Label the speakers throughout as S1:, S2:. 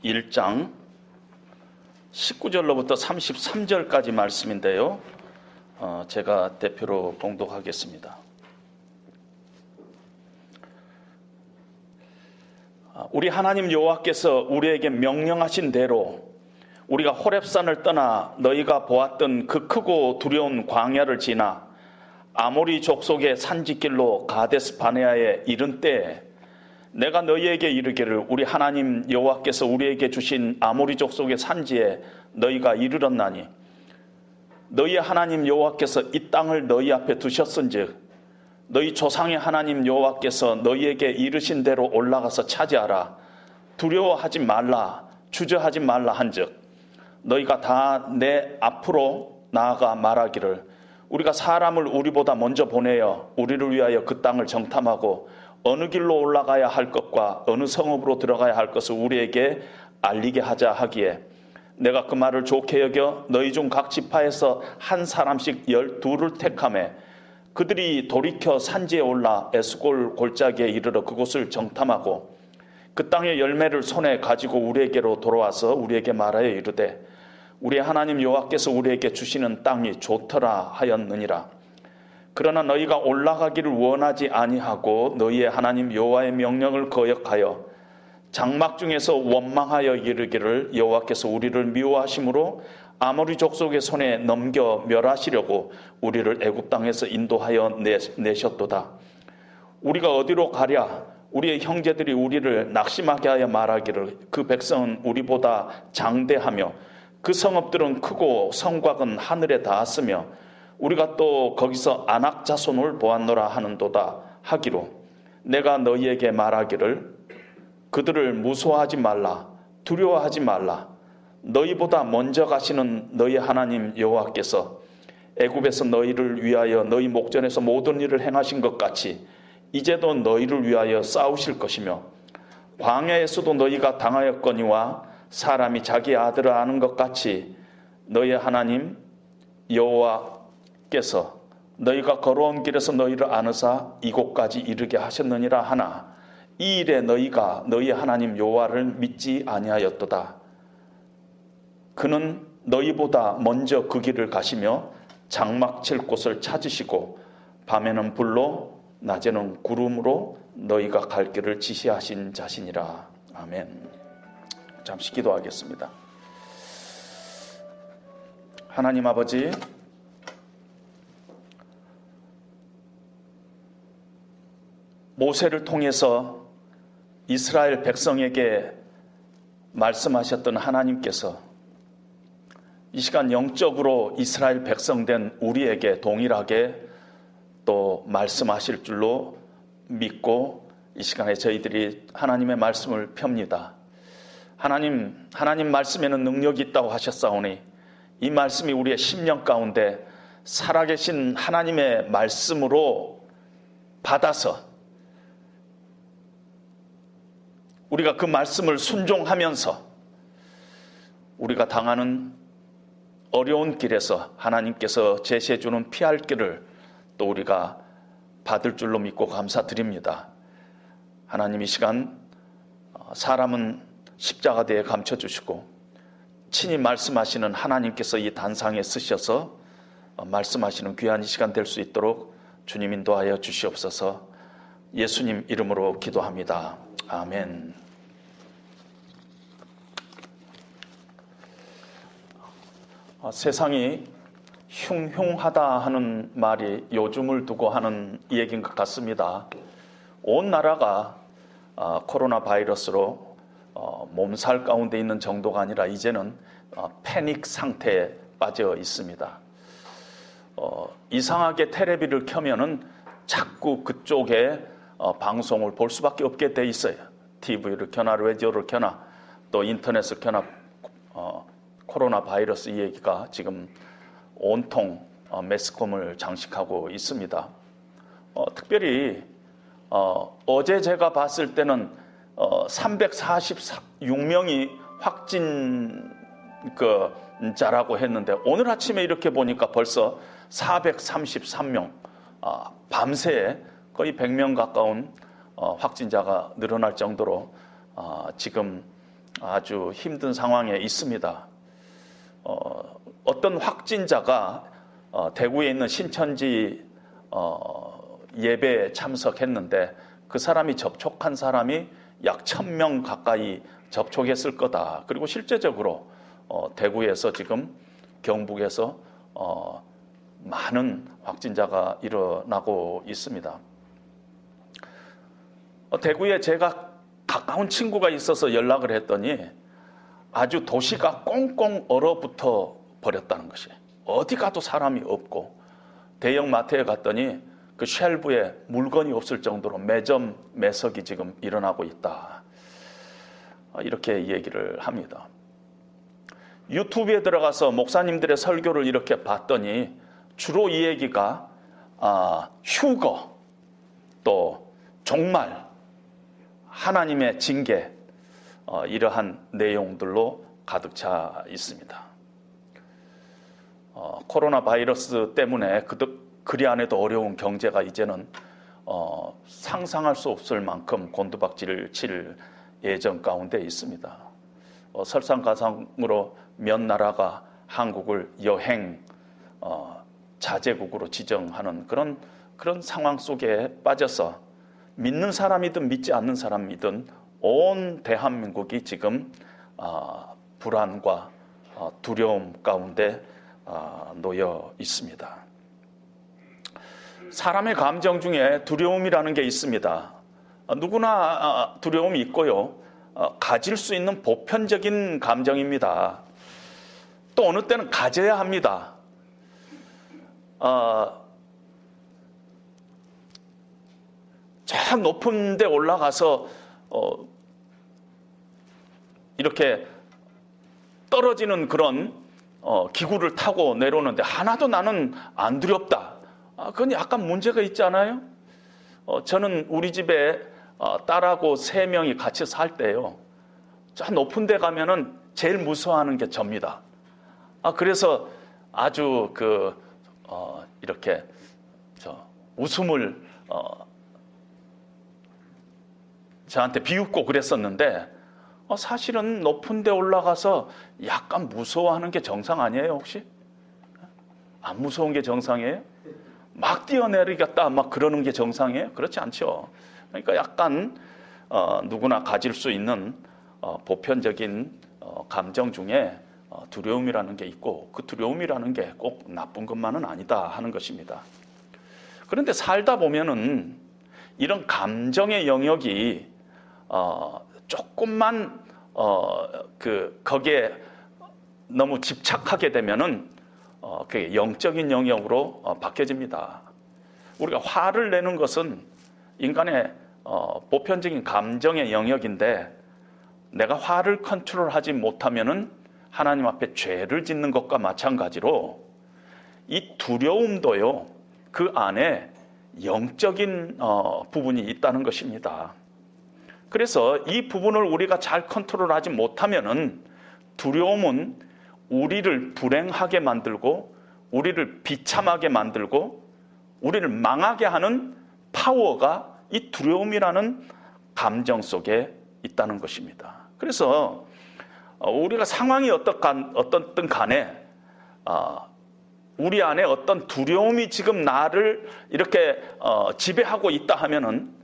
S1: 1장 19절로부터 33절까지 말씀인데요. 제가 대표로 봉독하겠습니다. 우리 하나님 여호와께서 우리에게 명령하신 대로 우리가 호렙산을 떠나 너희가 보았던 그 크고 두려운 광야를 지나 아모리 족속의 산지길로 가데스 바네아에 이른 때에 내가 너희에게 이르기를 우리 하나님 여호와께서 우리에게 주신 아모리 족속의 산지에 너희가 이르렀나니 너희의 하나님 여호와께서 이 땅을 너희 앞에 두셨은즉 너희 조상의 하나님 여호와께서 너희에게 이르신 대로 올라가서 차지하라. 두려워하지 말라, 주저하지 말라 한즉 너희가 다 내 앞으로 나아가 말하기를 우리가 사람을 우리보다 먼저 보내어 우리를 위하여 그 땅을 정탐하고 어느 길로 올라가야 할 것과 어느 성읍으로 들어가야 할 것을 우리에게 알리게 하자 하기에 내가 그 말을 좋게 여겨 너희 중 각 지파에서 한 사람씩 12를 택하매 그들이 돌이켜 산지에 올라 에스골 골짜기에 이르러 그곳을 정탐하고 그 땅의 열매를 손에 가지고 우리에게로 돌아와서 우리에게 말하여 이르되 우리 하나님 여호와께서 우리에게 주시는 땅이 좋더라 하였느니라. 그러나 너희가 올라가기를 원하지 아니하고 너희의 하나님 여호와의 명령을 거역하여 장막 중에서 원망하여 이르기를 여호와께서 우리를 미워하심으로 아모리 족속의 손에 넘겨 멸하시려고 우리를 애굽 땅에서 인도하여 내셨도다. 우리가 어디로 가랴? 우리의 형제들이 우리를 낙심하게 하여 말하기를 그 백성은 우리보다 장대하며 그 성읍들은 크고 성곽은 하늘에 닿았으며 우리가 또 거기서 아낙 자손을 보았노라 하는도다 하기로 내가 너희에게 말하기를 그들을 무서워하지 말라, 두려워하지 말라. 너희보다 먼저 가시는 너희 하나님 여호와께서 애굽에서 너희를 위하여 너희 목전에서 모든 일을 행하신 것 같이 이제도 너희를 위하여 싸우실 것이며 광야에서도 너희가 당하였거니와 사람이 자기 아들을 아는 것 같이 너희 하나님 여호와께서 너희가 걸어온 길에서 너희를 아느사 이곳까지 이르게 하셨느니라 하나 이 일에 너희가 너희 하나님 여호와를 믿지 아니하였도다. 그는 너희보다 먼저 그 길을 가시며 장막 칠 곳을 찾으시고 밤에는 불로 낮에는 구름으로 너희가 갈 길을 지시하신 자시니라. 아멘. 잠시 기도하겠습니다. 하나님 아버지, 모세를 통해서 이스라엘 백성에게 말씀하셨던 하나님께서 이 시간 영적으로 이스라엘 백성된 우리에게 동일하게 또 말씀하실 줄로 믿고 이 시간에 저희들이 하나님의 말씀을 펴니다. 하나님 말씀에는 능력이 있다고 하셨사오니 이 말씀이 우리의 심령 가운데 살아계신 하나님의 말씀으로 받아서 우리가 그 말씀을 순종하면서 우리가 당하는 어려운 길에서 하나님께서 제시해주는 피할 길을 또 우리가 받을 줄로 믿고 감사드립니다. 하나님 이 시간 사람은 십자가대에 감춰주시고 친히 말씀하시는 하나님께서 이 단상에 쓰셔서 말씀하시는 귀한 이 시간 될 수 있도록 주님 인도하여 주시옵소서. 예수님 이름으로 기도합니다. 아멘. 세상이 흉흉하다 하는 말이 요즘을 두고 하는 얘기인 것 같습니다. 온 나라가 코로나 바이러스로 몸살 가운데 있는 정도가 아니라 이제는 패닉 상태에 빠져 있습니다. 이상하게 텔레비를 켜면은 자꾸 그쪽에 방송을 볼 수밖에 없게 돼 있어요. TV를 켜나 라디오를 켜나 또 인터넷을 켜나 코로나 바이러스 이 얘기가 지금 온통 매스컴을 장식하고 있습니다. 특별히 어제 제가 봤을 때는 346명이 확진자라고 했는데 오늘 아침에 이렇게 보니까 벌써 433명, 밤새 거의 100명 가까운 확진자가 늘어날 정도로 지금 아주 힘든 상황에 있습니다. 어떤 확진자가 대구에 있는 신천지 예배에 참석했는데 그 사람이 접촉한 사람이 약 1000명 가까이 접촉했을 거다. 그리고 실제적으로 대구에서 지금 경북에서 많은 확진자가 일어나고 있습니다. 대구에 제가 가까운 친구가 있어서 연락을 했더니 아주 도시가 꽁꽁 얼어붙어 버렸다는 것이, 어디 가도 사람이 없고 대형 마트에 갔더니 그 쉘브에 물건이 없을 정도로 매점 매석이 지금 일어나고 있다. 이렇게 얘기를 합니다. 유튜브에 들어가서 목사님들의 설교를 이렇게 봤더니 주로 이 얘기가 휴거, 또 종말, 하나님의 징계, 이러한 내용들로 가득 차 있습니다. 코로나 바이러스 때문에 그리 안에도 어려운 경제가 이제는 상상할 수 없을 만큼 곤두박질을 칠 예정 가운데 있습니다. 설상가상으로 몇 나라가 한국을 여행 자제국으로 지정하는 그런 상황 속에 빠져서 믿는 사람이든 믿지 않는 사람이든 온 대한민국이 지금 불안과 두려움 가운데 놓여 있습니다. 사람의 감정 중에 두려움이라는 게 있습니다. 누구나 두려움이 있고요. 가질 수 있는 보편적인 감정입니다. 또 어느 때는 가져야 합니다. 저 높은 데 올라가서 이렇게 떨어지는 그런 기구를 타고 내려오는데 하나도 나는 안 두렵다. 그건 약간 문제가 있지 않아요? 저는 우리 집에 딸하고 3명이 같이 살 때요, 저 높은 데 가면은 제일 무서워하는 게 접니다. 그래서 아주 이렇게 웃음을 저한테 비웃고 그랬었는데, 사실은 높은 데 올라가서 약간 무서워하는 게 정상 아니에요, 혹시? 안 무서운 게 정상이에요? 막 뛰어내리겠다 막 그러는 게 정상이에요? 그렇지 않죠. 그러니까 약간 누구나 가질 수 있는 보편적인 감정 중에 두려움이라는 게 있고, 그 두려움이라는 게 꼭 나쁜 것만은 아니다 하는 것입니다. 그런데 살다 보면은 이런 감정의 영역이 조금만 거기에 너무 집착하게 되면은 그게 영적인 영역으로 바뀌어집니다. 우리가 화를 내는 것은 인간의 보편적인 감정의 영역인데, 내가 화를 컨트롤하지 못하면은 하나님 앞에 죄를 짓는 것과 마찬가지로 이 두려움도요, 그 안에 영적인 부분이 있다는 것입니다. 그래서 이 부분을 우리가 잘 컨트롤하지 못하면은 두려움은 우리를 불행하게 만들고, 우리를 비참하게 만들고, 우리를 망하게 하는 파워가 이 두려움이라는 감정 속에 있다는 것입니다. 그래서 우리가 상황이 어떻든 간에 우리 안에 어떤 두려움이 지금 나를 이렇게 지배하고 있다 하면은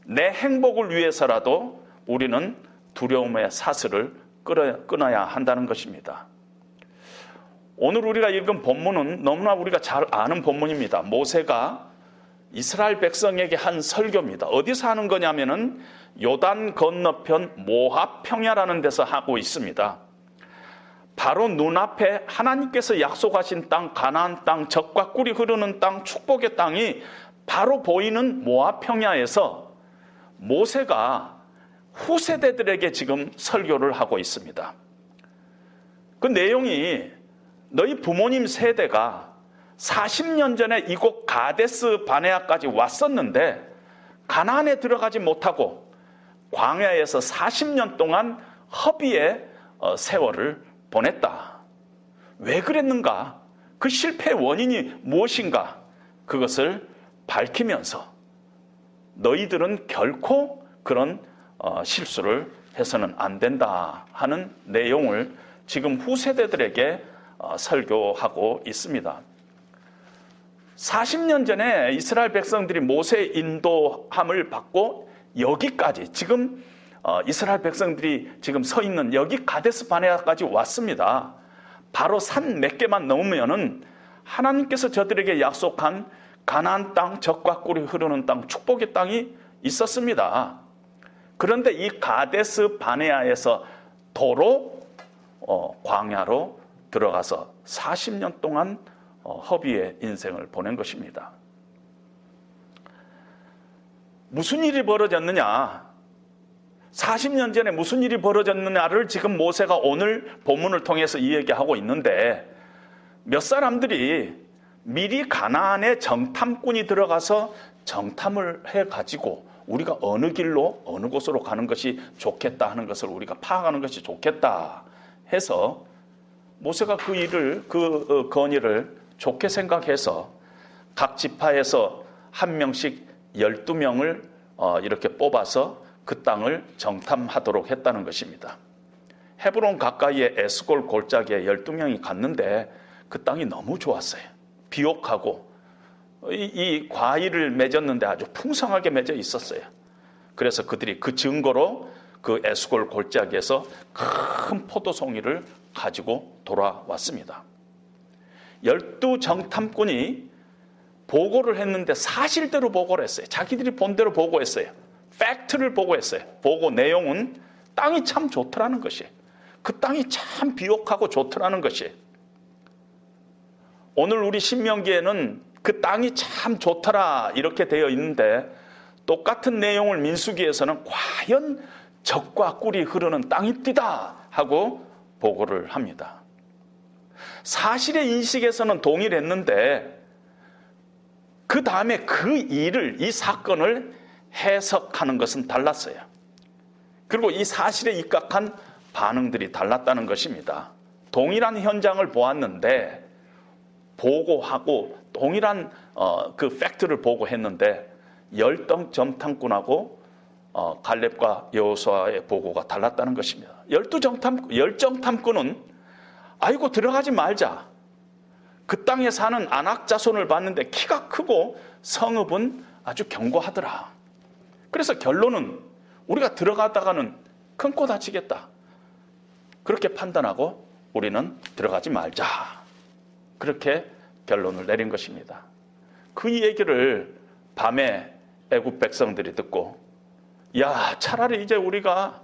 S1: 내 행복을 위해서라도 우리는 두려움의 사슬을 끊어야 한다는 것입니다. 오늘 우리가 읽은 본문은 너무나 우리가 잘 아는 본문입니다. 모세가 이스라엘 백성에게 한 설교입니다. 어디서 하는 거냐면은 요단 건너편 모압 평야라는 데서 하고 있습니다. 바로 눈앞에 하나님께서 약속하신 땅, 가나안 땅, 젖과 꿀이 흐르는 땅, 축복의 땅이 바로 보이는 모압 평야에서 모세가 후세대들에게 지금 설교를 하고 있습니다. 그 내용이 너희 부모님 세대가 40년 전에 이곳 가데스 바네아까지 왔었는데 가나안에 들어가지 못하고 광야에서 40년 동안 허비의 세월을 보냈다. 왜 그랬는가? 그 실패의 원인이 무엇인가? 그것을 밝히면서 너희들은 결코 그런 실수를 해서는 안 된다 하는 내용을 지금 후세대들에게 설교하고 있습니다. 40년 전에 이스라엘 백성들이 모세의 인도함을 받고 여기까지 지금 이스라엘 백성들이 지금 서 있는 여기 가데스 바네아까지 왔습니다. 바로 산 몇 개만 넘으면은 하나님께서 저들에게 약속한 가나안 땅, 젖과 꿀이 흐르는 땅, 축복의 땅이 있었습니다. 그런데 이 가데스 바네아에서 도로 광야로 들어가서 40년 동안 허비의 인생을 보낸 것입니다. 무슨 일이 벌어졌느냐? 40년 전에 무슨 일이 벌어졌느냐를 지금 모세가 오늘 본문을 통해서 이야기하고 있는데, 몇 사람들이 미리 가나안에 정탐꾼이 들어가서 정탐을 해가지고 우리가 어느 길로 어느 곳으로 가는 것이 좋겠다 하는 것을 우리가 파악하는 것이 좋겠다 해서 모세가 그 건의를 좋게 생각해서 각 지파에서 한 명씩 12명을 이렇게 뽑아서 그 땅을 정탐하도록 했다는 것입니다. 헤브론 가까이에 에스골 골짜기에 12명이 갔는데 그 땅이 너무 좋았어요. 비옥하고 이 과일을 맺었는데 아주 풍성하게 맺어 있었어요. 그래서 그들이 그 증거로 그 에스골 골짜기에서 큰 포도송이를 가지고 돌아왔습니다. 12 정탐꾼이 보고를 했는데 사실대로 보고를 했어요. 자기들이 본 대로 보고했어요. 팩트를 보고했어요. 보고 내용은 땅이 참 좋더라는 것이, 그 땅이 참 비옥하고 좋더라는 것이. 오늘 우리 신명기에는 그 땅이 참 좋더라 이렇게 되어 있는데, 똑같은 내용을 민수기에서는 과연 젖과 꿀이 흐르는 땅입디다 하고 보고를 합니다. 사실의 인식에서는 동일했는데 그 다음에 그 일을, 이 사건을 해석하는 것은 달랐어요. 그리고 이 사실에 입각한 반응들이 달랐다는 것입니다. 동일한 현장을 보았는데 보고하고 동일한 그 팩트를 보고했는데 열정 정탐꾼하고 갈렙과 여호수아의 보고가 달랐다는 것입니다. 열정탐꾼은 아이고 들어가지 말자. 그 땅에 사는 아낙 자손을 봤는데 키가 크고 성읍은 아주 견고하더라. 그래서 결론은 우리가 들어가다가는 큰 코 다치겠다. 그렇게 판단하고 우리는 들어가지 말자. 그렇게 결론을 내린 것입니다. 그 얘기를 밤에 애굽 백성들이 듣고, 야, 차라리 이제 우리가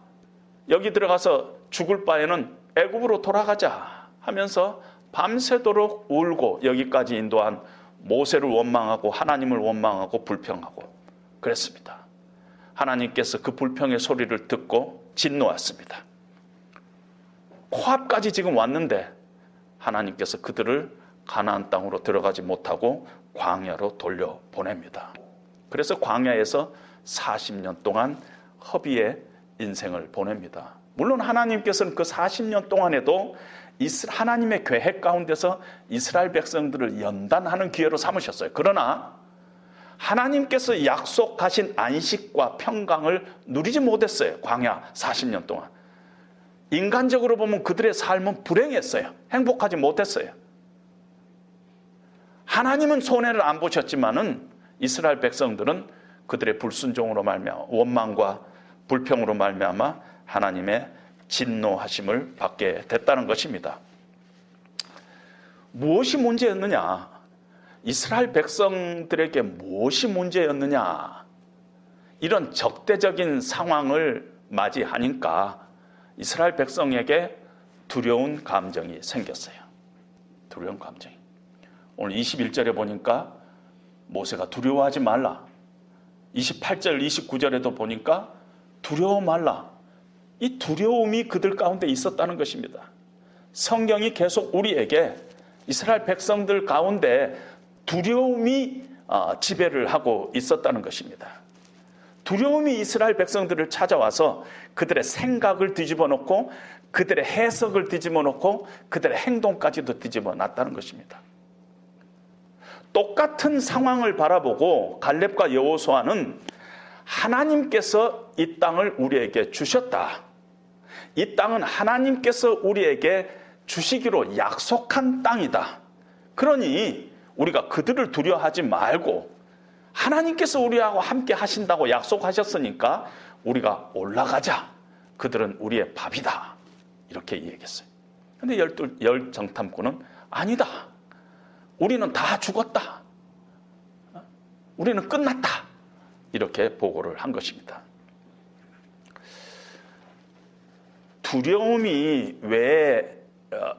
S1: 여기 들어가서 죽을 바에는 애굽으로 돌아가자 하면서 밤새도록 울고 여기까지 인도한 모세를 원망하고 하나님을 원망하고 불평하고 그랬습니다. 하나님께서 그 불평의 소리를 듣고 진노했습니다. 코앞까지 지금 왔는데 하나님께서 그들을 가나안 땅으로 들어가지 못하고 광야로 돌려보냅니다. 그래서 광야에서 40년 동안 허비의 인생을 보냅니다. 물론 하나님께서는 그 40년 동안에도 하나님의 계획 가운데서 이스라엘 백성들을 연단하는 기회로 삼으셨어요. 그러나 하나님께서 약속하신 안식과 평강을 누리지 못했어요. 광야 40년 동안. 인간적으로 보면 그들의 삶은 불행했어요. 행복하지 못했어요. 하나님은 손해를 안 보셨지만은 이스라엘 백성들은 그들의 불순종으로 말미암아 원망과 불평으로 말미암아 하나님의 진노하심을 받게 됐다는 것입니다. 무엇이 문제였느냐? 이스라엘 백성들에게 무엇이 문제였느냐? 이런 적대적인 상황을 맞이하니까 이스라엘 백성에게 두려운 감정이 생겼어요. 두려운 감정이. 오늘 21절에 보니까 모세가 두려워하지 말라. 28절, 29절에도 보니까 두려워 말라. 이 두려움이 그들 가운데 있었다는 것입니다. 성경이 계속 우리에게 이스라엘 백성들 가운데 두려움이 지배를 하고 있었다는 것입니다. 두려움이 이스라엘 백성들을 찾아와서 그들의 생각을 뒤집어 놓고 그들의 해석을 뒤집어 놓고 그들의 행동까지도 뒤집어 놨다는 것입니다. 똑같은 상황을 바라보고 갈렙과 여호수아는 하나님께서 이 땅을 우리에게 주셨다. 이 땅은 하나님께서 우리에게 주시기로 약속한 땅이다. 그러니 우리가 그들을 두려워하지 말고 하나님께서 우리하고 함께 하신다고 약속하셨으니까 우리가 올라가자. 그들은 우리의 밥이다. 이렇게 얘기했어요. 근데 열 정탐꾼은 아니다. 우리는 다 죽었다. 우리는 끝났다. 이렇게 보고를 한 것입니다. 두려움이 왜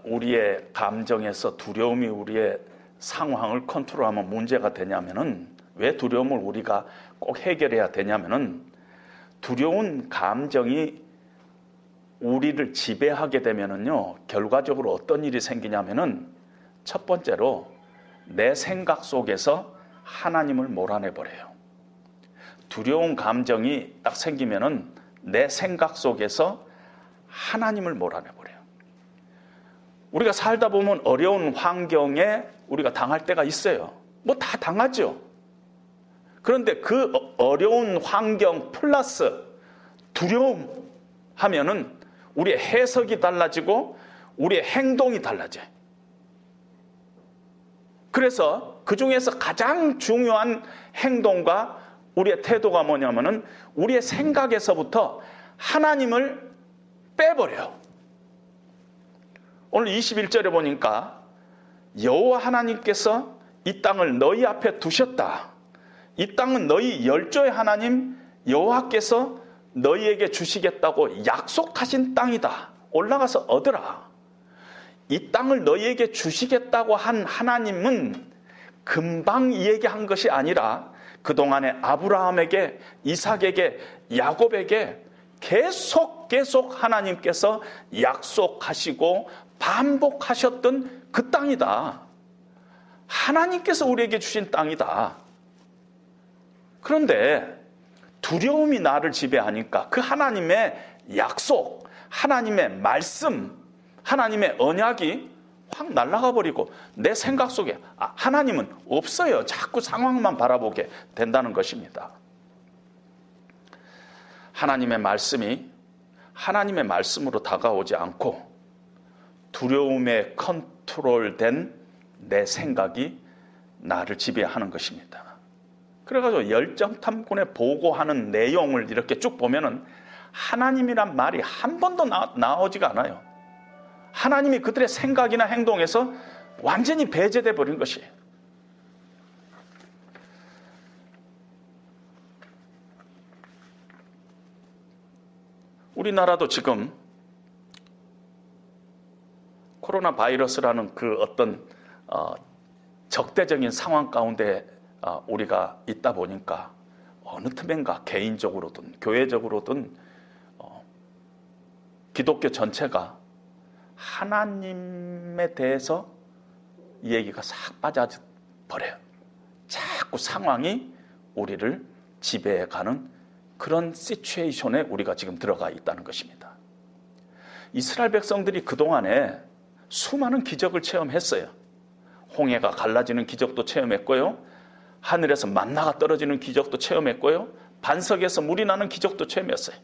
S1: 우리의 감정에서 두려움이 우리의 상황을 컨트롤하면 문제가 되냐면은, 왜 두려움을 우리가 꼭 해결해야 되냐면은, 두려운 감정이 우리를 지배하게 되면은요, 결과적으로 어떤 일이 생기냐면은, 첫 번째로 내 생각 속에서 하나님을 몰아내 버려요. 두려운 감정이 딱 생기면은 내 생각 속에서 하나님을 몰아내 버려요. 우리가 살다 보면 어려운 환경에 우리가 당할 때가 있어요. 뭐 다 당하죠. 그런데 그 어려운 환경 플러스 두려움 하면은 우리의 해석이 달라지고 우리의 행동이 달라져요. 그래서 그 중에서 가장 중요한 행동과 우리의 태도가 뭐냐면은 우리의 생각에서부터 하나님을 빼버려요. 오늘 21절에 보니까 여호와 하나님께서 이 땅을 너희 앞에 두셨다. 이 땅은 너희 열조의 하나님 여호와께서 너희에게 주시겠다고 약속하신 땅이다. 올라가서 얻으라. 이 땅을 너희에게 주시겠다고 한 하나님은 금방 이 얘기한 것이 아니라 그동안에 아브라함에게, 이삭에게, 야곱에게 계속 하나님께서 약속하시고 반복하셨던 그 땅이다. 하나님께서 우리에게 주신 땅이다. 그런데 두려움이 나를 지배하니까 그 하나님의 약속, 하나님의 말씀, 하나님의 언약이 확 날아가 버리고 내 생각 속에 하나님은 없어요. 자꾸 상황만 바라보게 된다는 것입니다. 하나님의 말씀이 하나님의 말씀으로 다가오지 않고 두려움에 컨트롤된 내 생각이 나를 지배하는 것입니다. 그래가지고 열정탐꾼에 보고하는 내용을 이렇게 쭉 보면은 하나님이란 말이 한 번도 나오지가 않아요. 하나님이 그들의 생각이나 행동에서 완전히 배제돼 버린 것이에요. 우리나라도 지금 코로나 바이러스라는 그 어떤 적대적인 상황 가운데 우리가 있다 보니까 어느 틈엔가 개인적으로든 교회적으로든 기독교 전체가 하나님에 대해서 이 얘기가 싹 빠져버려요. 자꾸 상황이 우리를 지배해가는 그런 시츄에이션에 우리가 지금 들어가 있다는 것입니다. 이스라엘 백성들이 그동안에 수많은 기적을 체험했어요. 홍해가 갈라지는 기적도 체험했고요. 하늘에서 만나가 떨어지는 기적도 체험했고요. 반석에서 물이 나는 기적도 체험했어요.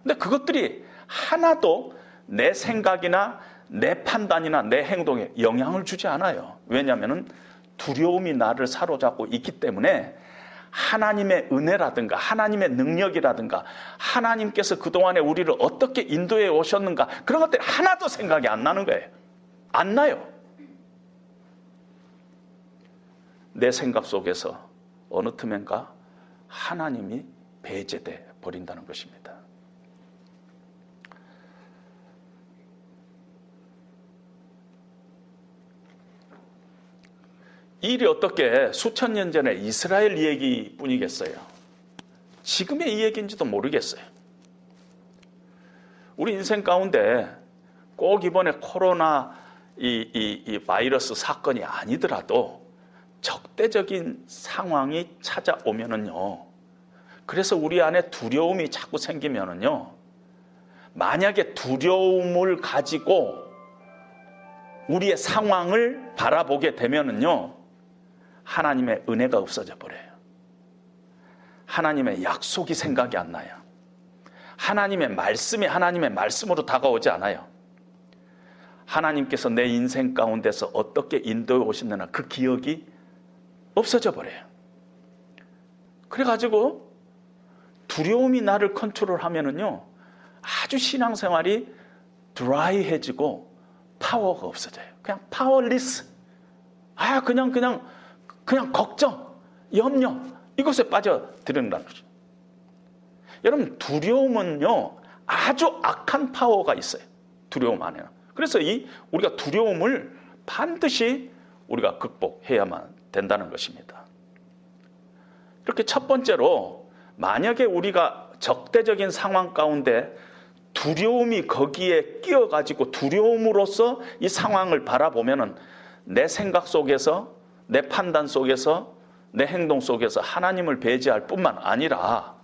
S1: 근데 그것들이 하나도 내 생각이나 내 판단이나 내 행동에 영향을 주지 않아요. 왜냐하면 두려움이 나를 사로잡고 있기 때문에 하나님의 은혜라든가 하나님의 능력이라든가 하나님께서 그동안에 우리를 어떻게 인도해 오셨는가 그런 것들이 하나도 생각이 안 나는 거예요. 안 나요. 내 생각 속에서 어느 틈엔가 하나님이 배제돼 버린다는 것입니다. 이 일이 어떻게 수천 년 전에 이스라엘 얘기뿐이겠어요. 지금의 이 얘기인지도 모르겠어요. 우리 인생 가운데 꼭 이번에 코로나 이 바이러스 사건이 아니더라도 적대적인 상황이 찾아오면은요. 그래서 우리 안에 두려움이 자꾸 생기면은요. 만약에 두려움을 가지고 우리의 상황을 바라보게 되면은요. 하나님의 은혜가 없어져 버려요. 하나님의 약속이 생각이 안 나요. 하나님의 말씀이 하나님의 말씀으로 다가오지 않아요. 하나님께서 내 인생 가운데서 어떻게 인도해 오셨느냐 그 기억이 없어져 버려요. 그래가지고 두려움이 나를 컨트롤하면은요 아주 신앙생활이 드라이해지고 파워가 없어져요. 그냥 파워리스. 그냥 걱정, 염려 이것에 빠져들는다는 거죠. 여러분 두려움은요 아주 악한 파워가 있어요. 두려움 안에는. 그래서 우리가 두려움을 반드시 우리가 극복해야만 된다는 것입니다. 이렇게 첫 번째로 만약에 우리가 적대적인 상황 가운데 두려움이 거기에 끼어가지고 두려움으로써 이 상황을 바라보면은 내 생각 속에서 내 판단 속에서 내 행동 속에서 하나님을 배제할 뿐만 아니라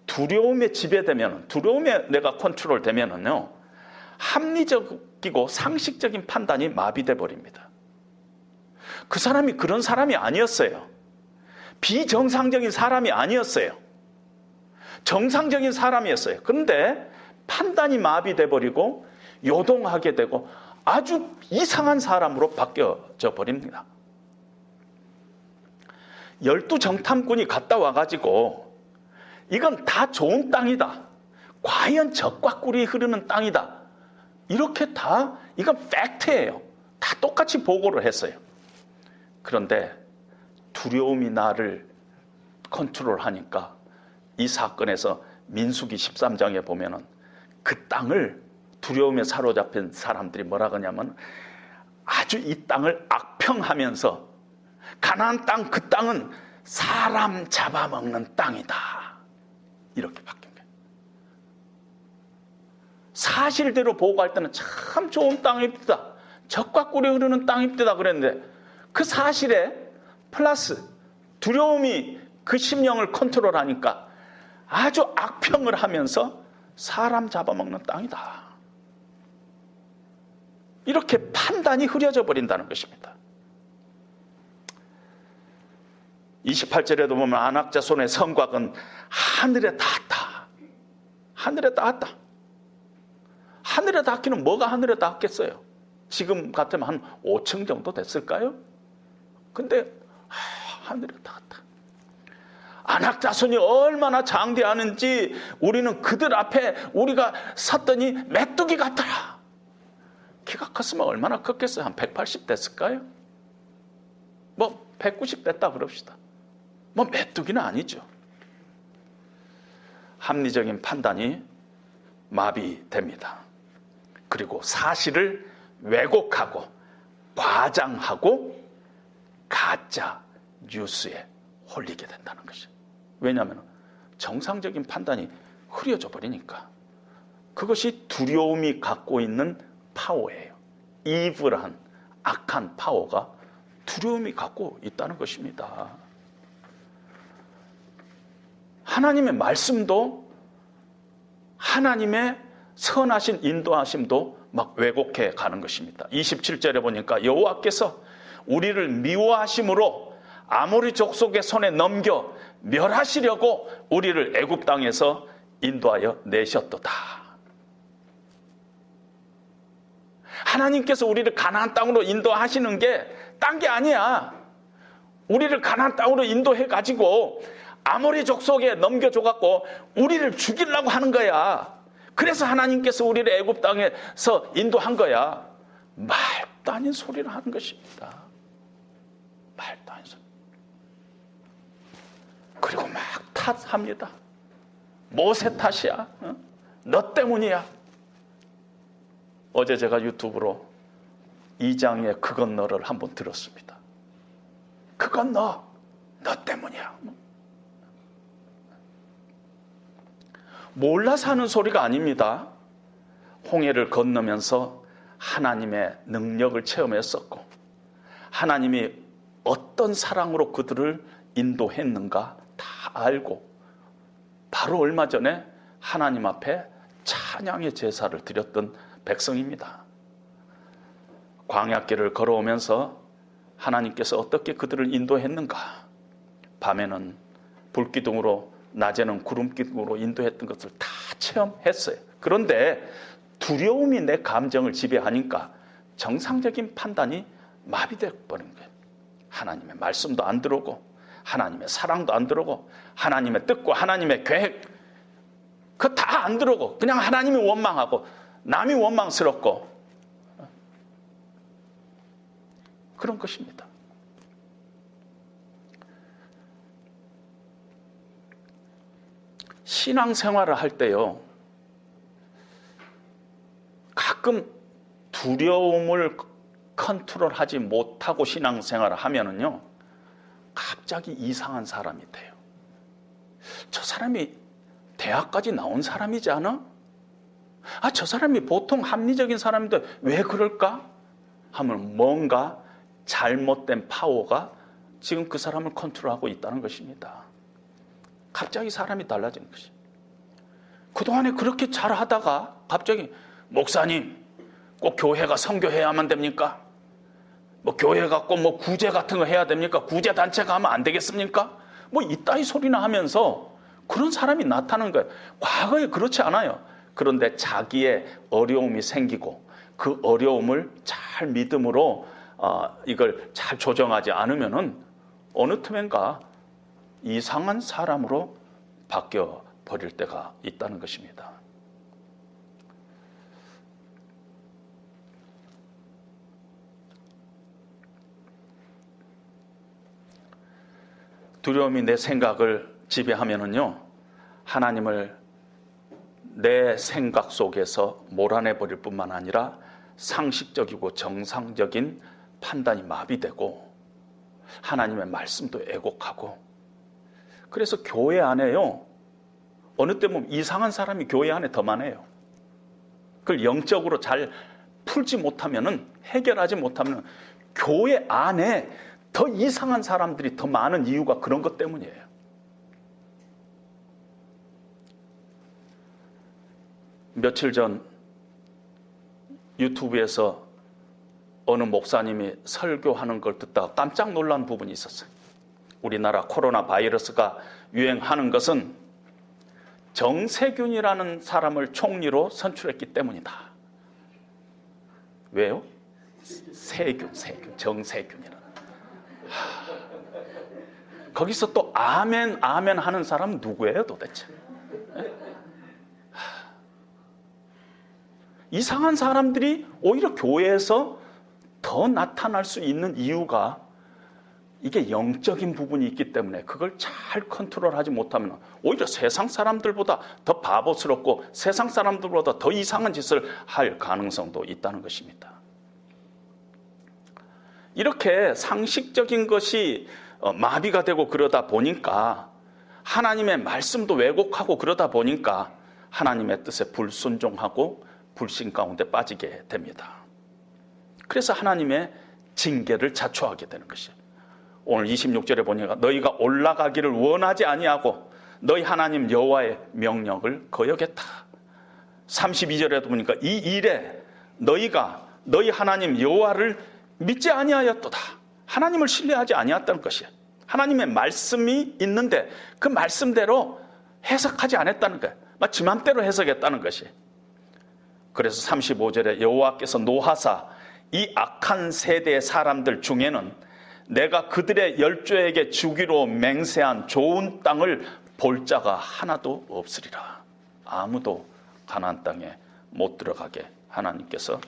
S1: 두려움에 지배되면 두려움에 내가 컨트롤 되면은요 합리적이고 상식적인 판단이 마비돼 버립니다. 그 사람이 그런 사람이 아니었어요. 비정상적인 사람이 아니었어요. 정상적인 사람이었어요. 그런데 판단이 마비돼 버리고 요동하게 되고 아주 이상한 사람으로 바뀌어져 버립니다. 12정탐꾼이 갔다 와가지고 이건 다 좋은 땅이다. 과연 젖과 꿀이 흐르는 땅이다. 이렇게 다 이건 팩트예요. 다 똑같이 보고를 했어요. 그런데 두려움이 나를 컨트롤하니까 이 사건에서 민수기 13장에 보면은 그 땅을 두려움에 사로잡힌 사람들이 뭐라 그러냐면 아주 이 땅을 악평하면서 가나안 땅 그 땅은 사람 잡아먹는 땅이다. 이렇게 바뀐 거예요. 사실대로 보고할 때는 참 좋은 땅입니다. 젖과 꿀이 흐르는 땅입니다. 그랬는데 그 사실에 플러스 두려움이 그 심령을 컨트롤하니까 아주 악평을 하면서 사람 잡아먹는 땅이다. 이렇게 판단이 흐려져 버린다는 것입니다. 28절에도 보면 안악자 손의 성곽은 하늘에 닿았다. 하늘에 닿았다. 하늘에 닿기는 뭐가 하늘에 닿겠어요? 지금 같으면 한 5층 정도 됐을까요? 근데 하늘에 닿았다. 안악자손이 얼마나 장대하는지 우리는 그들 앞에 우리가 섰더니 메뚜기 같더라. 키가 컸으면 얼마나 컸겠어요? 한 180 됐을까요? 190 됐다 그럽시다. 메뚜기는 아니죠. 합리적인 판단이 마비됩니다. 그리고 사실을 왜곡하고 과장하고 가짜 뉴스에 홀리게 된다는 것이죠. 왜냐하면 정상적인 판단이 흐려져 버리니까. 그것이 두려움이 갖고 있는 파워예요. 이블한 악한 파워가 두려움이 갖고 있다는 것입니다. 하나님의 말씀도 하나님의 선하신 인도하심도 막 왜곡해 가는 것입니다. 27절에 보니까 여호와께서 우리를 미워하심으로 아모리 족속의 손에 넘겨 멸하시려고 우리를 애굽 땅에서 인도하여 내셨도다. 하나님께서 우리를 가나안 땅으로 인도하시는 게 딴 게 아니야. 우리를 가나안 땅으로 인도해 가지고 아모리 족속에 넘겨줘갖고 우리를 죽이려고 하는 거야. 그래서 하나님께서 우리를 애굽 땅에서 인도한 거야. 말도 아닌 소리를 하는 것입니다. 말도 아닌 소리. 그리고 막 탓합니다. 모세 탓이야. 너 때문이야. 어제 제가 유튜브로 2장의 그건 너를 한번 들었습니다. 그건 너 때문이야. 몰라서 하는 소리가 아닙니다. 홍해를 건너면서 하나님의 능력을 체험했었고 하나님이 어떤 사랑으로 그들을 인도했는가 다 알고 바로 얼마 전에 하나님 앞에 찬양의 제사를 드렸던 백성입니다. 광야길을 걸어오면서 하나님께서 어떻게 그들을 인도했는가. 밤에는 불기둥으로 낮에는 구름길로 인도했던 것을 다 체험했어요. 그런데 두려움이 내 감정을 지배하니까 정상적인 판단이 마비되어 버린 거예요. 하나님의 말씀도 안 들어오고 하나님의 사랑도 안 들어오고 하나님의 뜻과 하나님의 계획 그거 다 안 들어오고 그냥 하나님이 원망하고 남이 원망스럽고 그런 것입니다. 신앙생활을 할 때요, 가끔 두려움을 컨트롤하지 못하고 신앙생활을 하면은요, 갑자기 이상한 사람이 돼요. 저 사람이 대학까지 나온 사람이지 않아? 저 사람이 보통 합리적인 사람인데 왜 그럴까? 하면 뭔가 잘못된 파워가 지금 그 사람을 컨트롤하고 있다는 것입니다. 갑자기 사람이 달라지는 것이. 그동안에 그렇게 잘하다가 갑자기 목사님 꼭 교회가 선교해야만 됩니까? 뭐 교회가 꼭 뭐 구제 같은 거 해야 됩니까? 구제 단체가 하면 안 되겠습니까? 뭐 이따위 소리나 하면서 그런 사람이 나타나는 거예요. 과거에 그렇지 않아요. 그런데 자기의 어려움이 생기고 그 어려움을 잘 믿음으로 이걸 잘 조정하지 않으면은 어느 틈엔가 이상한 사람으로 바뀌어 버릴 때가 있다는 것입니다. 두려움이 내 생각을 지배하면은요, 하나님을 내 생각 속에서 몰아내 버릴 뿐만 아니라 상식적이고 정상적인 판단이 마비되고 하나님의 말씀도 애곡하고, 그래서 교회 안에요, 어느 때 보면 이상한 사람이 교회 안에 더 많아요. 그걸 영적으로 잘 풀지 못하면은, 해결하지 못하면 교회 안에 더 이상한 사람들이 더 많은 이유가 그런 것 때문이에요. 며칠 전 유튜브에서 어느 목사님이 설교하는 걸 듣다가 깜짝 놀란 부분이 있었어요. 우리나라 코로나 바이러스가 유행하는 것은 정세균이라는 사람을 총리로 선출했기 때문이다. 왜요? 세균, 정세균이라는. 거기서 또 아멘 하는 사람은 누구예요 도대체? 이상한 사람들이 오히려 교회에서 더 나타날 수 있는 이유가 이게 영적인 부분이 있기 때문에 그걸 잘 컨트롤하지 못하면 오히려 세상 사람들보다 더 바보스럽고 세상 사람들보다 더 이상한 짓을 할 가능성도 있다는 것입니다. 이렇게 상식적인 것이 마비가 되고 그러다 보니까 하나님의 말씀도 왜곡하고 그러다 보니까 하나님의 뜻에 불순종하고 불신 가운데 빠지게 됩니다. 그래서 하나님의 징계를 자초하게 되는 것이에요. 오늘 26절에 보니까 너희가 올라가기를 원하지 아니하고 너희 하나님 여호와의 명령을 거역했다. 32절에도 보니까 이 일에 너희가 너희 하나님 여호와를 믿지 아니하였도다. 하나님을 신뢰하지 아니했다는 것이에요. 하나님의 말씀이 있는데 그 말씀대로 해석하지 않았다는 거예요. 지 맘대로 해석했다는 것이에요. 그래서 35절에 여호와께서 노하사 이 악한 세대의 사람들 중에는 내가 그들의 열조에게 주기로 맹세한 좋은 땅을 볼 자가 하나도 없으리라. 아무도 가나안 땅에 못 들어가게 하나님께서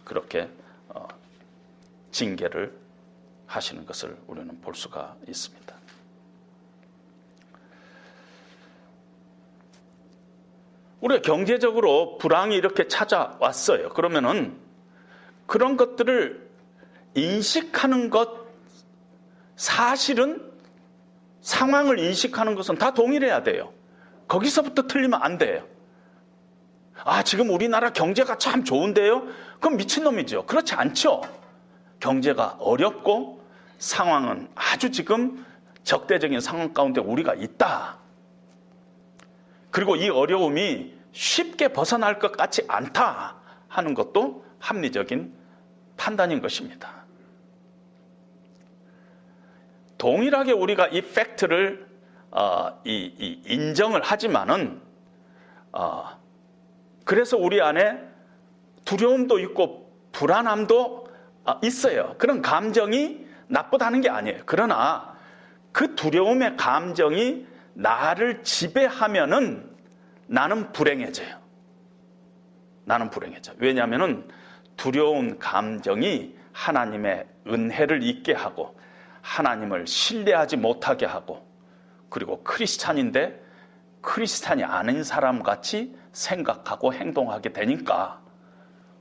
S1: 그렇게 징계를 하시는 것을 우리는 볼 수가 있습니다. 우리가 경제적으로 불황이 이렇게 찾아왔어요. 그러면은 그런 것들을 인식하는 것, 사실은 상황을 인식하는 것은 다 동일해야 돼요. 거기서부터 틀리면 안 돼요. 지금 우리나라 경제가 참 좋은데요? 그럼 미친놈이죠. 그렇지 않죠. 경제가 어렵고 상황은 아주 지금 적대적인 상황 가운데 우리가 있다. 그리고 이 어려움이 쉽게 벗어날 것 같지 않다 하는 것도 합리적인 판단인 것입니다. 동일하게 우리가 이 팩트를 인정을 하지만은 그래서 우리 안에 두려움도 있고 불안함도 있어요. 그런 감정이 나쁘다는 게 아니에요. 그러나 그 두려움의 감정이 나를 지배하면은 나는 불행해져요. 나는 불행해져요. 왜냐하면은 두려운 감정이 하나님의 은혜를 잊게 하고 하나님을 신뢰하지 못하게 하고 그리고 크리스찬인데 크리스찬이 아닌 사람 같이 생각하고 행동하게 되니까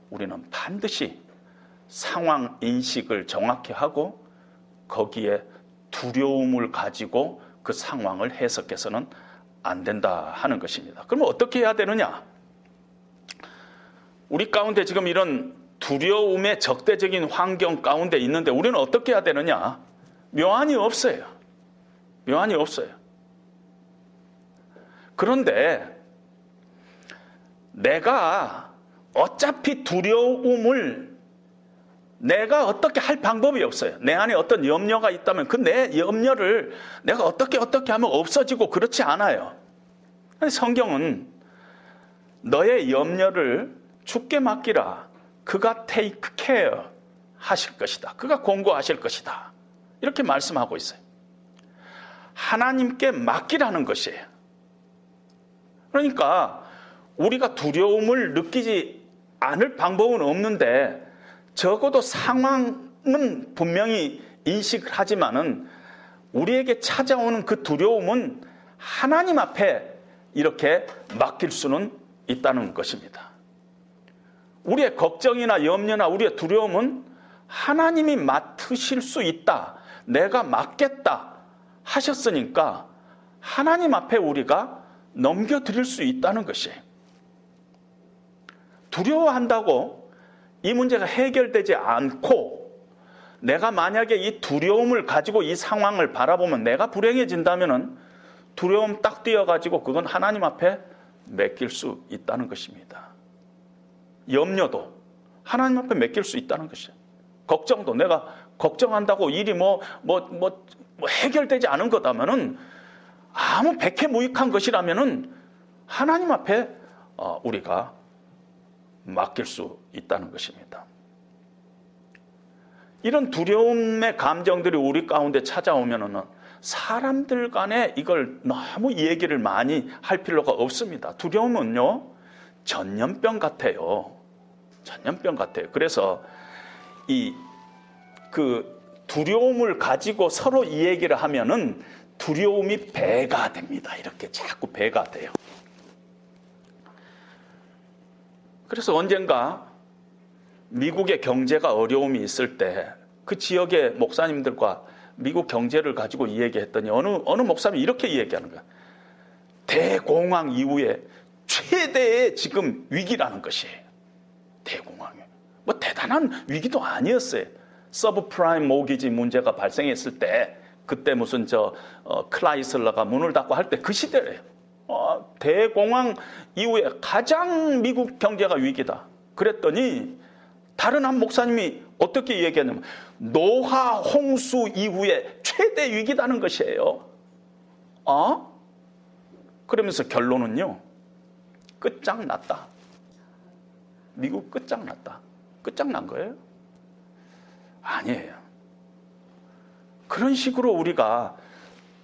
S1: 우리는 반드시 상황 인식을 정확히 하고 거기에 두려움을 가지고 그 상황을 해석해서는 안 된다 하는 것입니다. 그러면 어떻게 해야 되느냐? 우리 가운데 지금 이런 두려움의 적대적인 환경 가운데 있는데 우리는 어떻게 해야 되느냐? 묘안이 없어요. 묘안이 없어요. 그런데 내가 어차피 두려움을 내가 어떻게 할 방법이 없어요. 내 안에 어떤 염려가 있다면 그 내 염려를 내가 어떻게 하면 없어지고 그렇지 않아요. 성경은 너의 염려를 주께 맡기라. 그가 take care 하실 것이다. 그가 공고하실 것이다. 이렇게 말씀하고 있어요. 하나님께 맡기라는 것이에요. 그러니까 우리가 두려움을 느끼지 않을 방법은 없는데 적어도 상황은 분명히 인식을 하지만은 우리에게 찾아오는 그 두려움은 하나님 앞에 이렇게 맡길 수는 있다는 것입니다. 우리의 걱정이나 염려나 우리의 두려움은 하나님이 맡으실 수 있다. 내가 맡겠다 하셨으니까 하나님 앞에 우리가 넘겨드릴 수 있다는 것이에요. 두려워한다고 이 문제가 해결되지 않고 내가 만약에 이 두려움을 가지고 이 상황을 바라보면 내가 불행해진다면 두려움 딱 띄어가지고 그건 하나님 앞에 맡길 수 있다는 것입니다. 염려도 하나님 앞에 맡길 수 있다는 것이에요. 걱정도 내가 걱정한다고 일이 해결되지 않은 거다면은 아무 백해무익한 것이라면은 하나님 앞에 우리가 맡길 수 있다는 것입니다. 이런 두려움의 감정들이 우리 가운데 찾아오면은 사람들 간에 이걸 너무 얘기를 많이 할 필요가 없습니다. 두려움은요, 전염병 같아요. 전염병 같아요. 그래서 그 두려움을 가지고 서로 이 얘기를 하면은 두려움이 배가 됩니다. 이렇게 자꾸 배가 돼요. 그래서 언젠가 미국의 경제가 어려움이 있을 때 그 지역의 목사님들과 미국 경제를 가지고 이야기했더니 어느 목사님이 이렇게 이야기하는 거야. 대공황 이후에 최대의 지금 위기라는 것이에요. 대공황이. 뭐 대단한 위기도 아니었어요. 서브프라임 모기지 문제가 발생했을 때 그때 무슨 클라이슬러가 문을 닫고 할 때 그 시대래요. 대공황 이후에 가장 미국 경제가 위기다. 그랬더니 다른 한 목사님이 어떻게 얘기했냐면 노화 홍수 이후에 최대 위기다는 것이에요. 그러면서 결론은요, 끝장났다. 미국 끝장났다. 끝장난 거예요? 아니에요. 그런 식으로 우리가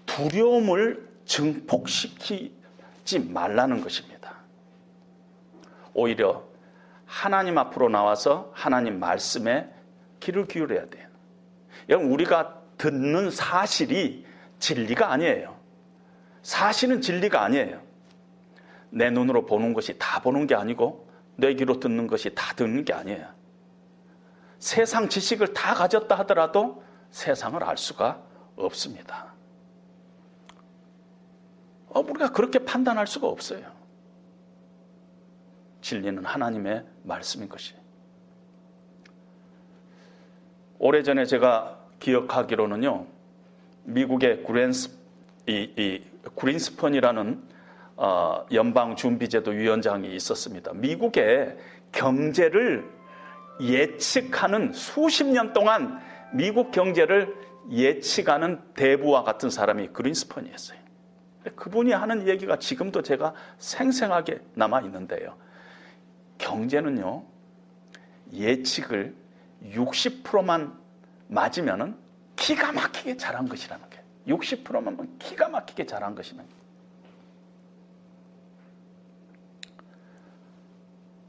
S1: 두려움을 증폭시키지 말라는 것입니다. 오히려 하나님 앞으로 나와서 하나님 말씀에 귀를 기울여야 돼요. 여러분, 우리가 듣는 사실이 진리가 아니에요. 사실은 진리가 아니에요. 내 눈으로 보는 것이 다 보는 게 아니고 내 귀로 듣는 것이 다 듣는 게 아니에요. 세상 지식을 다 가졌다 하더라도 세상을 알 수가 없습니다. 우리가 그렇게 판단할 수가 없어요. 진리는 하나님의 말씀인 것이에요. 오래전에 제가 기억하기로는요, 미국의 그린스펀이라는 연방준비제도 위원장이 있었습니다. 미국의 경제를 예측하는, 수십 년 동안 미국 경제를 예측하는 대부와 같은 사람이 그린스펀이었어요. 그분이 하는 얘기가 지금도 제가 생생하게 남아 있는데요. 경제는요, 예측을 60%만 맞으면은 기가 막히게 잘한 것이라는 게, 60%만 기가 막히게 잘한 것이라는 게.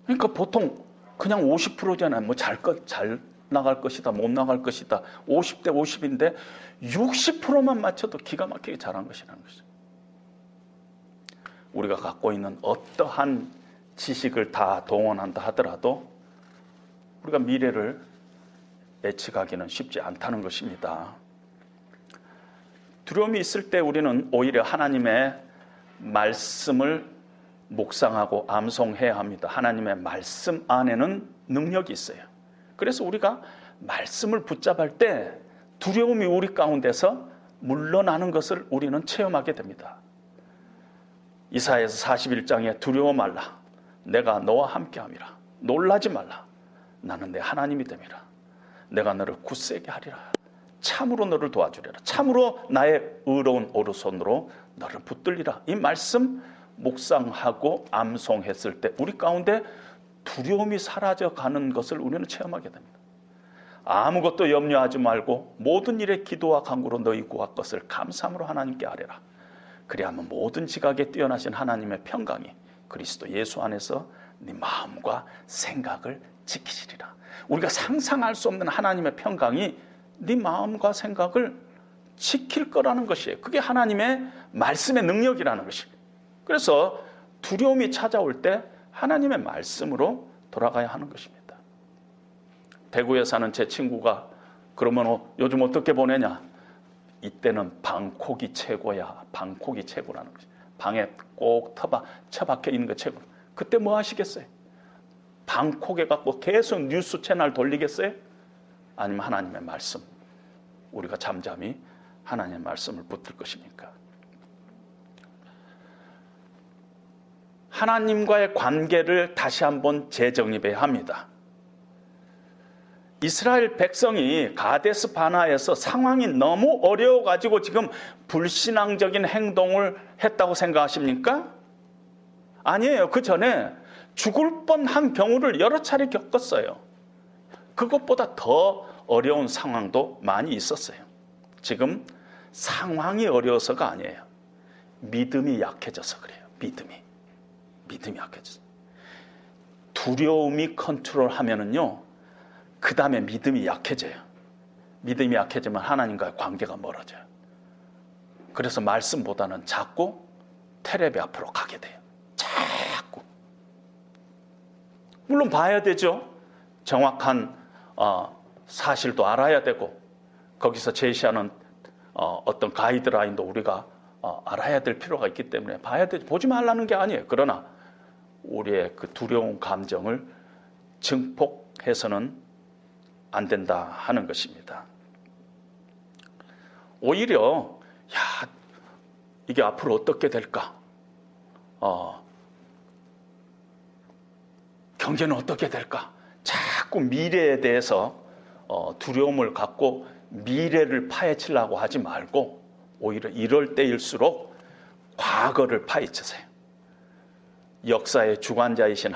S1: 그러니까 보통 그냥 50%잖아요. 뭐 잘 나갈 것이다, 못 나갈 것이다. 50대 50인데 60%만 맞춰도 기가 막히게 잘한 것이라는 것이죠. 우리가 갖고 있는 어떠한 지식을 다 동원한다 하더라도 우리가 미래를 예측하기는 쉽지 않다는 것입니다. 두려움이 있을 때 우리는 오히려 하나님의 말씀을 묵상하고 암송해야 합니다. 하나님의 말씀 안에는 능력이 있어요. 그래서 우리가 말씀을 붙잡을 때 두려움이 우리 가운데서 물러나는 것을 우리는 체험하게 됩니다. 이사야서 41장에 두려워 말라. 내가 너와 함께함이라. 놀라지 말라. 나는 내 하나님이 됨이라. 내가 너를 굳세게 하리라. 참으로 너를 도와주리라. 참으로 나의 의로운 오른손으로 너를 붙들리라. 이 말씀 묵상하고 암송했을 때 우리 가운데 두려움이 사라져가는 것을 우리는 체험하게 됩니다. 아무것도 염려하지 말고 모든 일에 기도와 간구로 너희 구할 것을 감사함으로 하나님께 아뢰라. 그리하면 모든 지각에 뛰어나신 하나님의 평강이 그리스도 예수 안에서 네 마음과 생각을 지키시리라. 우리가 상상할 수 없는 하나님의 평강이 네 마음과 생각을 지킬 거라는 것이에요. 그게 하나님의 말씀의 능력이라는 것이에요. 그래서 두려움이 찾아올 때 하나님의 말씀으로 돌아가야 하는 것입니다. 대구에 사는 제 친구가 그러면 요즘 어떻게 보내냐? 이때는 방콕이 최고야. 방콕이 최고라는 거지. 방에 꼭 처박혀 있는 거 최고. 그때 뭐 하시겠어요? 방콕에 갖고 계속 뉴스 채널 돌리겠어요? 아니면 하나님의 말씀, 우리가 잠잠히 하나님의 말씀을 붙들 것입니까? 하나님과의 관계를 다시 한번 재정립해야 합니다. 이스라엘 백성이 가데스 바나에서 상황이 너무 어려워가지고 지금 불신앙적인 행동을 했다고 생각하십니까? 아니에요. 그 전에 죽을 뻔한 경우를 여러 차례 겪었어요. 그것보다 더 어려운 상황도 많이 있었어요. 지금 상황이 어려워서가 아니에요. 믿음이 약해져서 그래요. 믿음이 약해져서. 두려움이 컨트롤하면은요, 그 다음에 믿음이 약해져요. 믿음이 약해지면 하나님과의 관계가 멀어져요. 그래서 말씀보다는 자꾸 테레비 앞으로 가게 돼요. 자꾸. 물론 봐야 되죠. 정확한 사실도 알아야 되고 거기서 제시하는 어떤 가이드라인도 우리가 알아야 될 필요가 있기 때문에 봐야 되죠. 보지 말라는 게 아니에요. 그러나 우리의 그 두려운 감정을 증폭해서는 안 된다 하는 것입니다. 오히려 이게 앞으로 어떻게 될까? 경제는 어떻게 될까? 자꾸 미래에 대해서 두려움을 갖고 미래를 파헤치려고 하지 말고 오히려 이럴 때일수록 과거를 파헤치세요. 역사의 주관자이신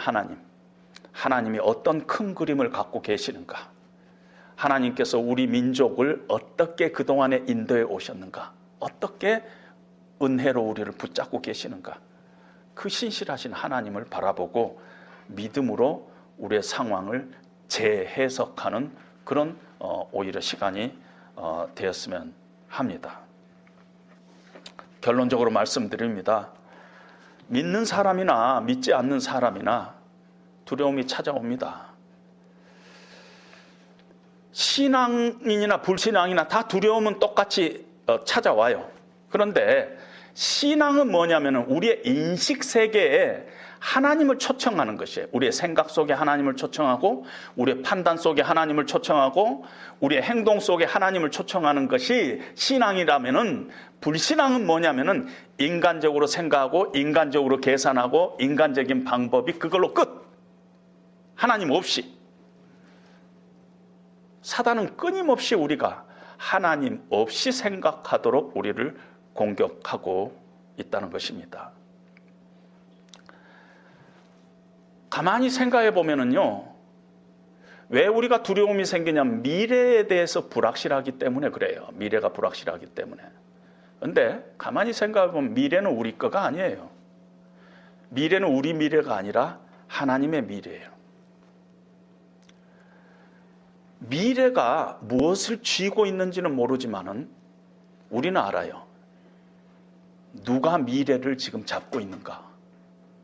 S1: 하나님이 어떤 큰 그림을 갖고 계시는가? 하나님께서 우리 민족을 어떻게 그동안에 인도해 오셨는가? 어떻게 은혜로 우리를 붙잡고 계시는가? 그 신실하신 하나님을 바라보고 믿음으로 우리의 상황을 재해석하는 그런 오히려 시간이 되었으면 합니다. 결론적으로 말씀드립니다. 믿는 사람이나 믿지 않는 사람이나 두려움이 찾아옵니다. 신앙인이나 불신앙이나 다 두려움은 똑같이 찾아와요. 그런데 신앙은 뭐냐면 우리의 인식 세계에 하나님을 초청하는 것이에요. 우리의 생각 속에 하나님을 초청하고 우리의 판단 속에 하나님을 초청하고 우리의 행동 속에 하나님을 초청하는 것이 신앙이라면은, 불신앙은 뭐냐면은 인간적으로 생각하고 인간적으로 계산하고 인간적인 방법이 그걸로 끝. 하나님 없이. 사단은 끊임없이 우리가 하나님 없이 생각하도록 우리를 공격하고 있다는 것입니다. 가만히 생각해 보면은요, 왜 우리가 두려움이 생기냐면 미래에 대해서 불확실하기 때문에 그래요. 미래가 불확실하기 때문에. 근데 가만히 생각해 보면 미래는 우리 거가 아니에요. 미래는 우리 미래가 아니라 하나님의 미래예요. 미래가 무엇을 쥐고 있는지는 모르지만은 우리는 알아요. 누가 미래를 지금 잡고 있는가?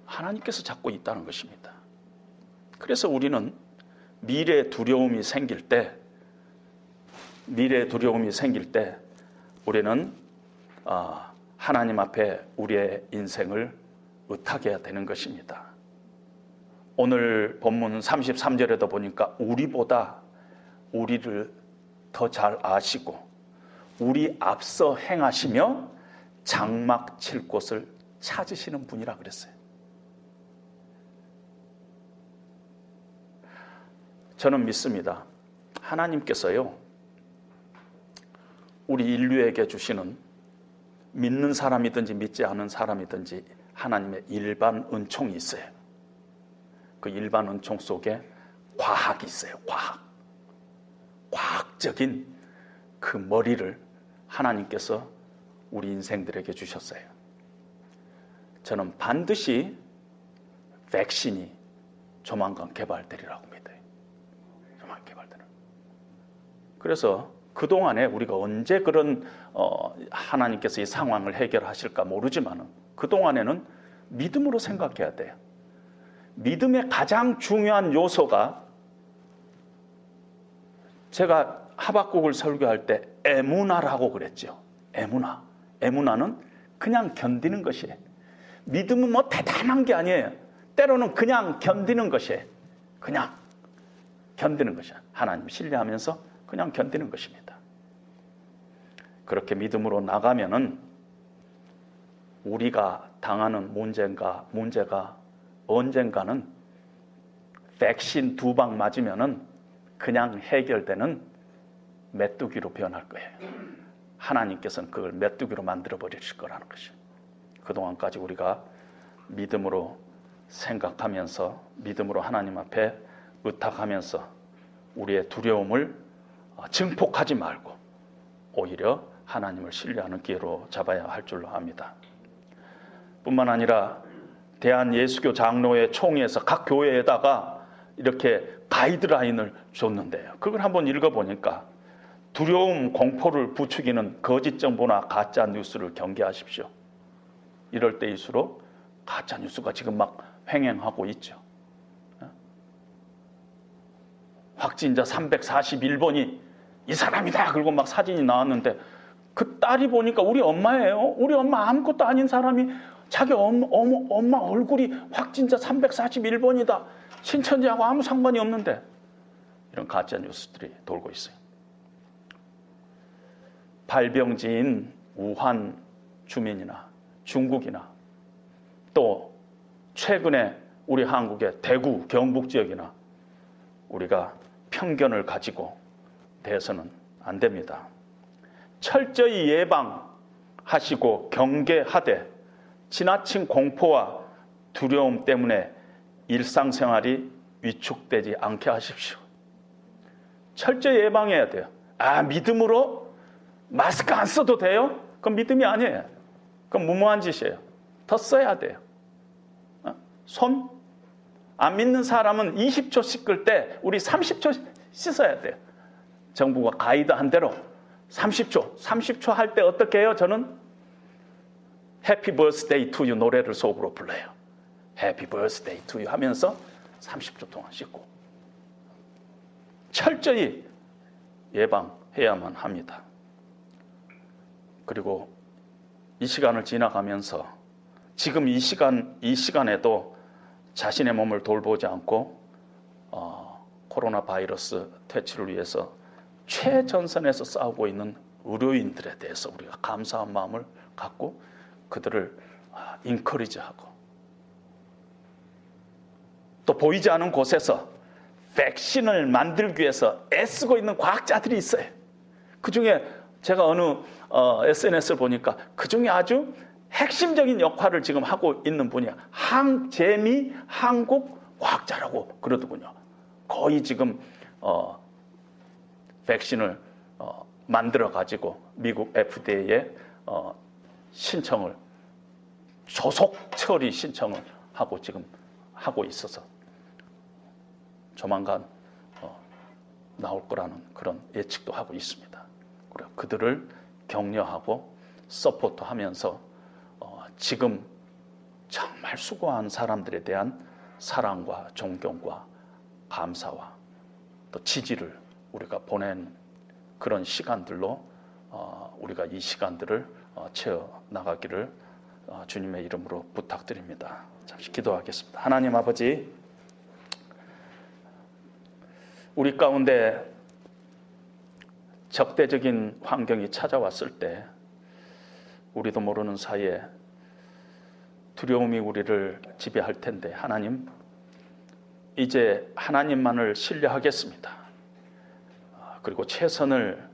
S1: 하나님께서 잡고 있다는 것입니다. 그래서 우리는 미래에 두려움이 생길 때 우리는 하나님 앞에 우리의 인생을 의탁해야 되는 것입니다. 오늘 본문 33절에도 보니까 우리보다 우리를 더 잘 아시고 우리 앞서 행하시며 장막 칠 곳을 찾으시는 분이라 그랬어요. 저는 믿습니다. 하나님께서요, 우리 인류에게 주시는 믿는 사람이든지 믿지 않은 사람이든지 하나님의 일반 은총이 있어요. 그 일반 은총 속에 과학이 있어요. 과학적인 그 머리를 하나님께서 우리 인생들에게 주셨어요. 저는 반드시 백신이 조만간 개발되리라고 믿어요. 조만간 개발되는. 그래서 그동안에 우리가 언제 그런 하나님께서 이 상황을 해결하실까 모르지만 그동안에는 믿음으로 생각해야 돼요. 믿음의 가장 중요한 요소가, 제가 하박국을 설교할 때 에무나라고 그랬죠. 에무나는 그냥 견디는 것이에요. 믿음은 뭐 대단한 게 아니에요. 때로는 그냥 견디는 것이에요. 그냥 견디는 것이에요. 하나님 신뢰하면서 그냥 견디는 것입니다. 그렇게 믿음으로 나가면은 우리가 당하는 문제가 언젠가는 백신 2방 맞으면은 그냥 해결되는 메뚜기로 변할 거예요. 하나님께서는 그걸 메뚜기로 만들어 버리실 거라는 것이죠. 그동안까지 우리가 믿음으로 생각하면서 믿음으로 하나님 앞에 의탁하면서 우리의 두려움을 증폭하지 말고 오히려 하나님을 신뢰하는 기회로 잡아야 할 줄로 압니다. 뿐만 아니라 대한예수교 장로회 총회에서 각 교회에다가 이렇게 가이드라인을 줬는데요. 그걸 한번 읽어보니까 두려움, 공포를 부추기는 거짓 정보나 가짜 뉴스를 경계하십시오. 이럴 때일수록 가짜 뉴스가 지금 막 횡행하고 있죠. 확진자 341번이 이 사람이다 그리고 막 사진이 나왔는데 그 딸이 보니까 우리 엄마예요. 우리 엄마 아무것도 아닌 사람이 자기 엄마 얼굴이 확진자 341번이다. 신천지하고 아무 상관이 없는데 이런 가짜 뉴스들이 돌고 있어요. 발병지인 우한 주민이나 중국이나 또 최근에 우리 한국의 대구, 경북 지역이나 우리가 편견을 가지고 대해서는 안 됩니다. 철저히 예방하시고 경계하되 지나친 공포와 두려움 때문에 일상생활이 위축되지 않게 하십시오. 철저히 예방해야 돼요. 믿음으로 마스크 안 써도 돼요? 그건 믿음이 아니에요. 그건 무모한 짓이에요. 더 써야 돼요. 손? 안 믿는 사람은 20초 씻을 때 우리 30초 씻어야 돼요. 정부가 가이드한 대로 30초 할 때 어떻게 해요? 저는 해피 버스데이 투 유 노래를 속으로 불러요. 해피 버스데이 투 유 하면서 30초 동안 씻고 철저히 예방해야만 합니다. 그리고 이 시간을 지나가면서 지금 이 시간에도 자신의 몸을 돌보지 않고 코로나 바이러스 퇴치를 위해서 최전선에서 싸우고 있는 의료인들에 대해서 우리가 감사한 마음을 갖고 그들을 인커리지하고 또 보이지 않은 곳에서 백신을 만들기 위해서 애쓰고 있는 과학자들이 있어요. 그중에 제가 어느 SNS를 보니까 그중에 아주 핵심적인 역할을 지금 하고 있는 분이 재미 한국 과학자라고 그러더군요. 거의 지금 백신을 만들어 가지고 미국 FDA에 신청을 조속 처리 신청을 하고 지금 하고 있어서 조만간 나올 거라는 그런 예측도 하고 있습니다. 그래서 그들을 격려하고 서포트하면서 지금 정말 수고한 사람들에 대한 사랑과 존경과 감사와 또 지지를 우리가 보낸 그런 시간들로 우리가 이 시간들을 채워 나가기를 주님의 이름으로 부탁드립니다. 잠시 기도하겠습니다. 하나님 아버지, 우리 가운데 적대적인 환경이 찾아왔을 때 우리도 모르는 사이에 두려움이 우리를 지배할 텐데, 하나님, 이제 하나님만을 신뢰하겠습니다. 그리고 최선을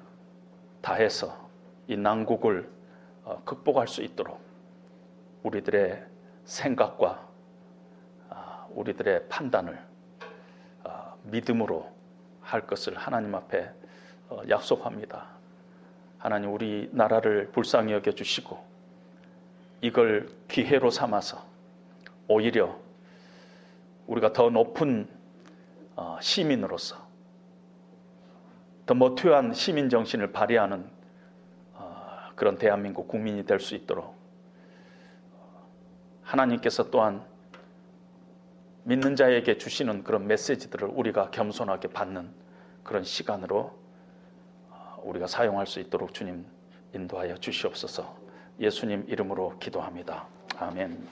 S1: 다해서 이 난국을 극복할 수 있도록 우리들의 생각과 우리들의 판단을 믿음으로 할 것을 하나님 앞에 약속합니다. 하나님, 우리 나라를 불쌍히 여겨주시고 이걸 기회로 삼아서 오히려 우리가 더 높은 시민으로서 더 모투한 시민 정신을 발휘하는 그런 대한민국 국민이 될 수 있도록 하나님께서 또한 믿는 자에게 주시는 그런 메시지들을 우리가 겸손하게 받는 그런 시간으로 우리가 사용할 수 있도록 주님 인도하여 주시옵소서. 예수님 이름으로 기도합니다. 아멘.